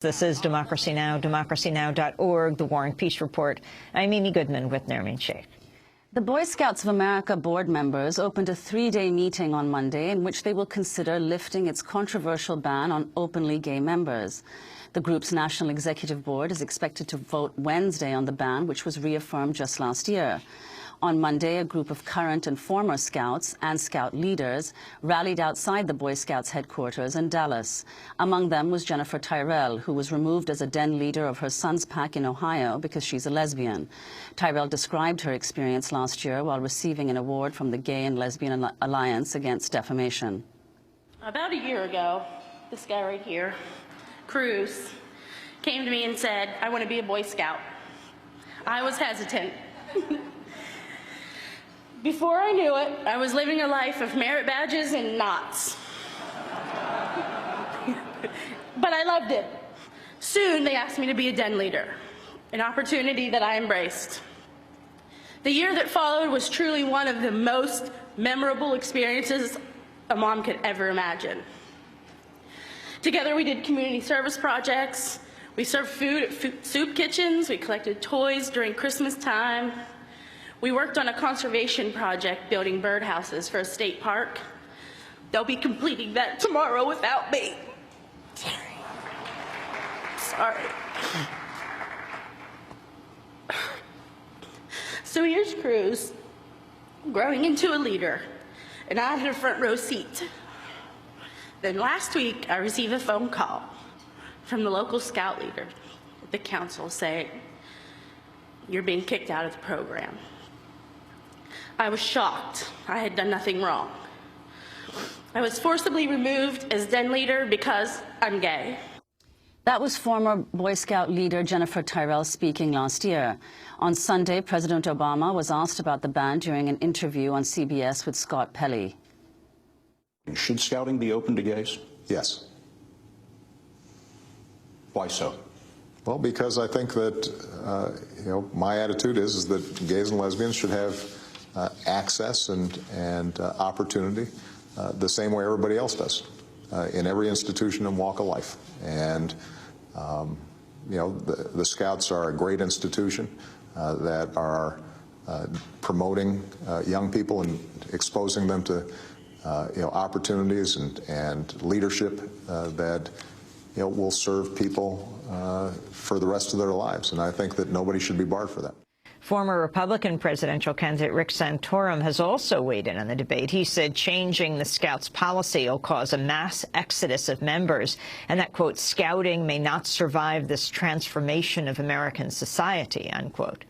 This is Democracy Now!, democracynow.org, The War and Peace Report. I'm Amy Goodman with Nermeen Sheikh. The Boy Scouts of America board members opened a three-day meeting on Monday in which they will consider lifting its controversial ban on openly gay members. The group's National Executive Board is expected to vote Wednesday on the ban, which was reaffirmed just last year. On Monday, a group of current and former Scouts and Scout leaders rallied outside the Boy Scouts headquarters in Dallas. Among them was Jennifer Tyrell, who was removed as a den leader of her son's pack in Ohio because she's a lesbian. Tyrell described her experience last year while receiving an award from the Gay and Lesbian Alliance Against Defamation. About a year ago, this guy right here, Cruz, came to me and said, "I want to be a Boy Scout." I was hesitant. Before I knew it, I was living a life of merit badges and knots. But I loved it. Soon they asked me to be a den leader, an opportunity that I embraced. The year that followed was truly one of the most memorable experiences a mom could ever imagine. Together we did community service projects, we served food at soup kitchens, we collected toys during Christmas time. We worked on a conservation project building birdhouses for a state park. They'll be completing that tomorrow without me. Sorry. So here's Cruz, growing into a leader, and I had a front row seat. Then last week, I received a phone call from the local Scout leader at the council saying, "You're being kicked out of the program." I was shocked. I had done nothing wrong. I was forcibly removed as den leader because I'm gay. That was former Boy Scout leader Jennifer Tyrell speaking last year. On Sunday, President Obama was asked about the ban during an interview on CBS with Scott Pelley. Should Scouting be open to gays? Yes. Why so? Well, because I think that, my attitude is that gays and lesbians should have access and opportunity the same way everybody else does in every institution and walk of life. And, the Scouts are a great institution that are promoting young people and exposing them to opportunities and leadership that will serve people for the rest of their lives. And I think that nobody should be barred for that. Former Republican presidential candidate Rick Santorum has also weighed in on the debate. He said changing the Scouts policy will cause a mass exodus of members and that, quote, Scouting may not survive this transformation of American society, unquote.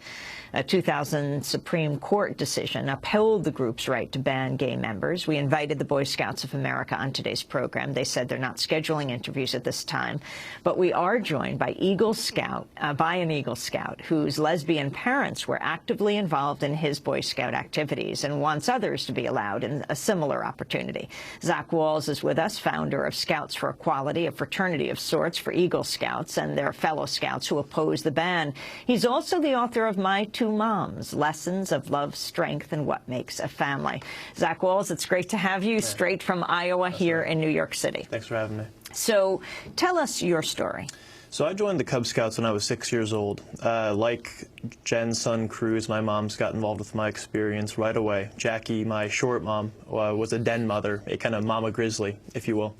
A 2000 Supreme Court decision upheld the group's right to ban gay members. We invited the Boy Scouts of America on today's program. They said they're not scheduling interviews at this time, but we are joined by an Eagle Scout whose lesbian parents were actively involved in his Boy Scout activities and wants others to be allowed in a similar opportunity. Zach Walls is with us, founder of Scouts for Equality, a fraternity of sorts for Eagle Scouts and their fellow Scouts who oppose the ban. He's also the author of My Two Moms, Lessons of Love, Strength, and What Makes a Family. Zach Walls, it's great to have you straight from Iowa here in New York City. Thanks for having me. So tell us your story. So I joined the Cub Scouts when I was 6 years old. Like Jen's son, Cruz, my mom's got involved with my experience right away. Jackie, my short mom, was a den mother, a kind of mama grizzly, if you will.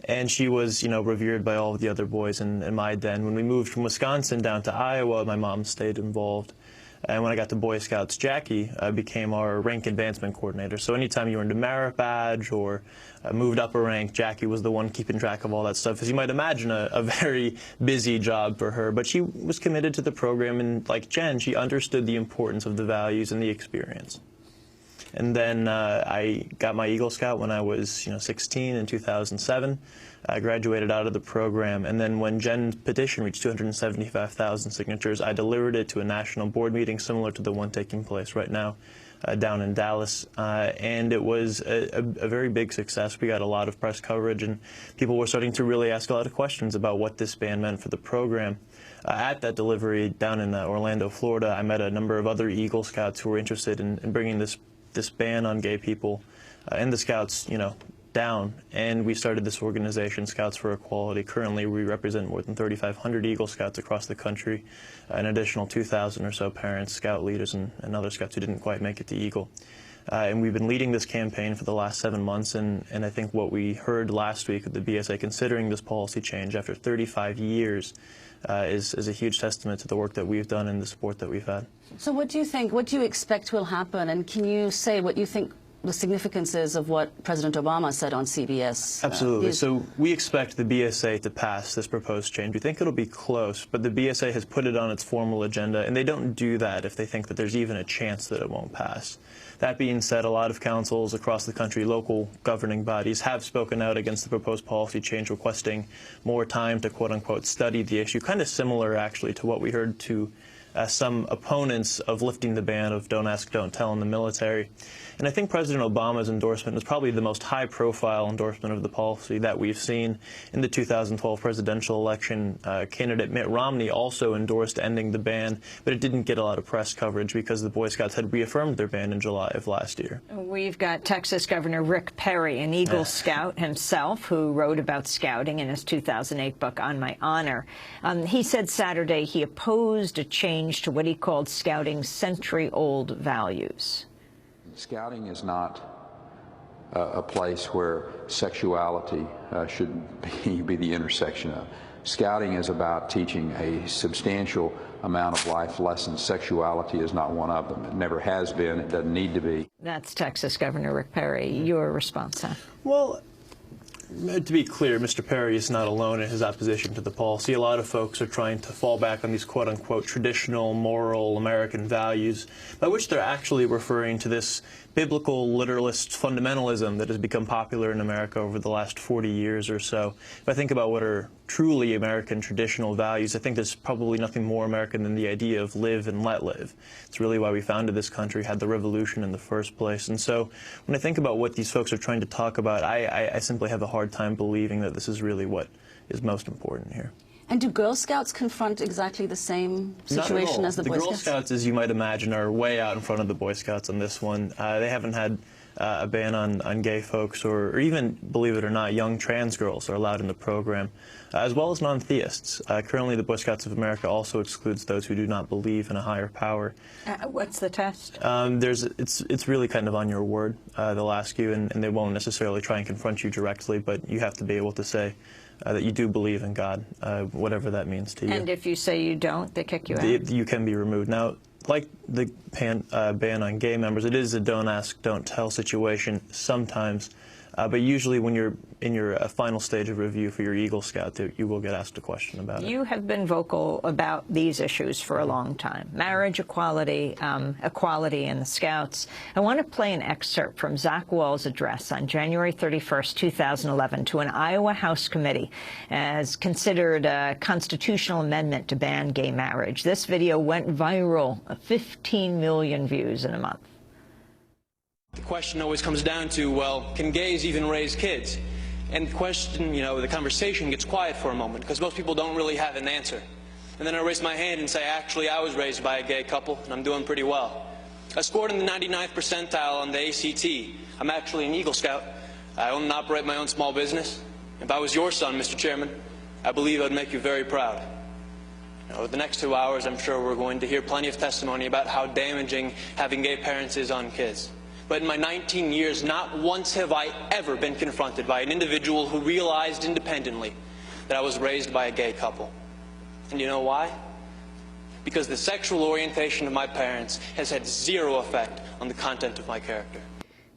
And she was, revered by all of the other boys in my den. When we moved from Wisconsin down to Iowa, my mom stayed involved. And when I got to Boy Scouts, Jackie became our rank advancement coordinator. So anytime you earned a merit badge or moved up a rank, Jackie was the one keeping track of all that stuff. As you might imagine, a very busy job for her. But she was committed to the program, and like Jen, she understood the importance of the values and the experience. And then I got my Eagle Scout when I was 16 in 2007. I graduated out of the program, and then when Jen's petition reached 275,000 signatures, I delivered it to a national board meeting similar to the one taking place right now down in Dallas, and it was a very big success. We got a lot of press coverage, and people were starting to really ask a lot of questions about what this ban meant for the program. At that delivery down in Orlando, Florida, I met a number of other Eagle Scouts who were interested in bringing this ban on gay people, and the Scouts, down, and we started this organization, Scouts for Equality. Currently, we represent more than 3,500 Eagle Scouts across the country, an additional 2,000 or so parents, Scout leaders, and other Scouts who didn't quite make it to Eagle. And we've been leading this campaign for the last 7 months, and I think what we heard last week with the BSA considering this policy change after 35 years is a huge testament to the work that we've done and the support that we've had. So what do you think, what do you expect will happen, and can you say what you think the significance is of what President Obama said on CBS? Absolutely. So we expect the BSA to pass this proposed change. We think it'll be close, but the BSA has put it on its formal agenda, and they don't do that if they think that there's even a chance that it won't pass. That being said, a lot of councils across the country, local governing bodies, have spoken out against the proposed policy change, requesting more time to quote-unquote study the issue, kind of similar actually to what we heard to some opponents of lifting the ban of don't ask, don't tell in the military. And I think President Obama's endorsement is probably the most high-profile endorsement of the policy that we've seen. In the 2012 presidential election, candidate Mitt Romney also endorsed ending the ban, but it didn't get a lot of press coverage because the Boy Scouts had reaffirmed their ban in July of last year. We've got Texas Governor Rick Perry, an Eagle Scout himself, who wrote about scouting in his 2008 book, On My Honor. He said Saturday he opposed a change to what he called scouting's century-old values. Scouting is not a place where sexuality should be the intersection of. Scouting is about teaching a substantial amount of life lessons. Sexuality is not one of them. It never has been. It doesn't need to be. That's Texas Governor Rick Perry. Your response, Seth? Well, to be clear, Mr. Perry is not alone in his opposition to the policy. A lot of folks are trying to fall back on these quote-unquote traditional, moral American values, by which they're actually referring to this biblical literalist fundamentalism that has become popular in America over the last 40 years or so. If I think about what are truly American traditional values, I think there's probably nothing more American than the idea of live and let live. It's really why we founded this country, had the revolution in the first place. And so when I think about what these folks are trying to talk about, I simply have a hard time believing that this is really what is most important here. And do Girl Scouts confront exactly the same situation as the Boy Scouts? The Girl Scouts, as you might imagine, are way out in front of the Boy Scouts on this one. They haven't had a ban on gay folks or even, believe it or not, young trans girls are allowed in the program, as well as non-theists. Currently, the Boy Scouts of America also excludes those who do not believe in a higher power. What's the test? It's really kind of on your word. They'll ask you, and they won't necessarily try and confront you directly, but you have to be able to say that you do believe in God, whatever that means to you. And if you say you don't, they kick you out? You can be removed. Now, like the ban on gay members, it is a don't ask, don't tell situation sometimes, but usually when you're in your final stage of review for your Eagle Scout, you will get asked a question about it. You have been vocal about these issues for a long time. Marriage equality, equality in the Scouts. I want to play an excerpt from Zach Wall's address on January 31st, 2011 to an Iowa House committee as considered a constitutional amendment to ban gay marriage. This video went viral, 15 million views in a month. The question always comes down to, well, can gays even raise kids? And the question, the conversation gets quiet for a moment because most people don't really have an answer. And then I raise my hand and say, actually, I was raised by a gay couple and I'm doing pretty well. I scored in the 99th percentile on the ACT. I'm actually an Eagle Scout. I own and operate my own small business. If I was your son, Mr. Chairman, I believe I'd make you very proud. Over the next 2 hours, I'm sure we're going to hear plenty of testimony about how damaging having gay parents is on kids. But in my 19 years, not once have I ever been confronted by an individual who realized independently that I was raised by a gay couple. And you know why? Because the sexual orientation of my parents has had zero effect on the content of my character.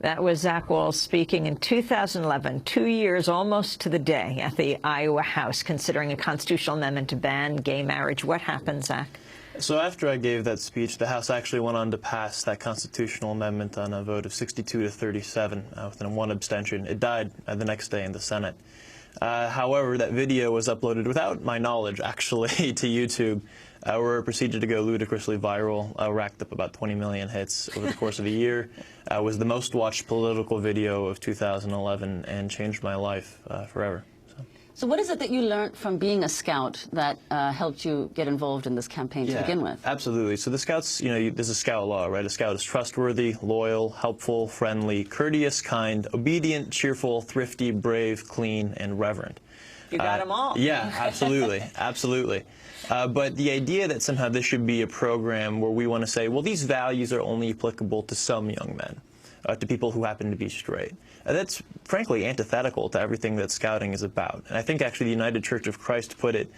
That was Zach Wall speaking in 2011, 2 years almost to the day at the Iowa House, considering a constitutional amendment to ban gay marriage. What happened, Zach? So after I gave that speech, the House actually went on to pass that constitutional amendment on a vote of 62 to 37, within one abstention. It died the next day in the Senate. However, that video was uploaded without my knowledge, actually, to YouTube, where it proceeded to go ludicrously viral, racked up about 20 million hits over the course of a year, was the most watched political video of 2011, and changed my life forever. So. So what is it that you learned from being a Scout that helped you get involved in this campaign to begin with? Absolutely. So the Scouts, there's a Scout law, right? A Scout is trustworthy, loyal, helpful, friendly, courteous, kind, obedient, cheerful, thrifty, brave, clean, and reverent. You got them all. Yeah, absolutely. Absolutely. But the idea that somehow this should be a program where we want to say, well, these values are only applicable to some young men, to people who happen to be straight. That's frankly antithetical to everything that Scouting is about. And I think actually the United Church of Christ put it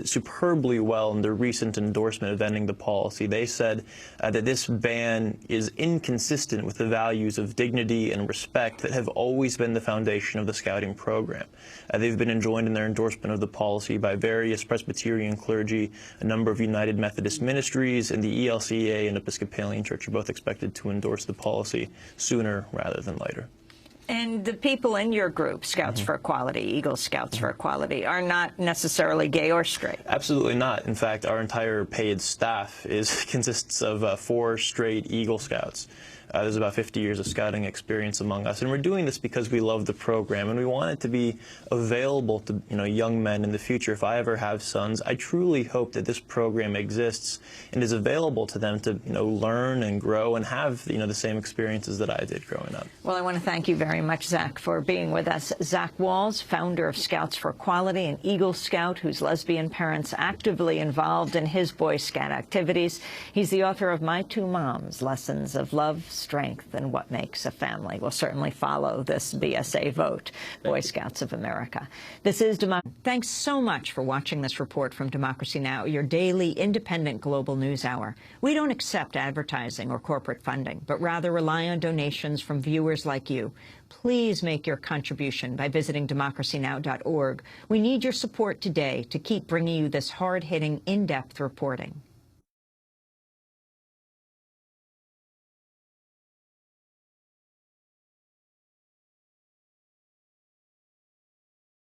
superbly well in their recent endorsement of ending the policy. They said that this ban is inconsistent with the values of dignity and respect that have always been the foundation of the Scouting program. They've been enjoined in their endorsement of the policy by various Presbyterian clergy, a number of United Methodist ministries, and the ELCA and Episcopalian Church are both expected to endorse the policy sooner rather than later. And the people in your group, Scouts for Equality, Eagle Scouts for Equality, are not necessarily gay or straight. Absolutely not. In fact, our entire paid staff consists of 4 straight Eagle Scouts. There's about 50 years of Scouting experience among us, and we're doing this because we love the program and we want it to be available to young men in the future. If I ever have sons, I truly hope that this program exists and is available to them to learn and grow and have the same experiences that I did growing up. Well, I want to thank you very much, Zach, for being with us. Zach Walls, founder of Scouts for Equality, an Eagle Scout whose lesbian parents actively involved in his Boy Scout activities. He's the author of My Two Moms, Lessons of Love, Strength, and What Makes a Family. We'll certainly follow this BSA vote, Boy Scouts of America. This is Democracy. Thanks so much for watching this report from Democracy Now!, your daily independent global news hour. We don't accept advertising or corporate funding, but rather rely on donations from viewers like you. Please make your contribution by visiting democracynow.org. We need your support today to keep bringing you this hard-hitting, in-depth reporting.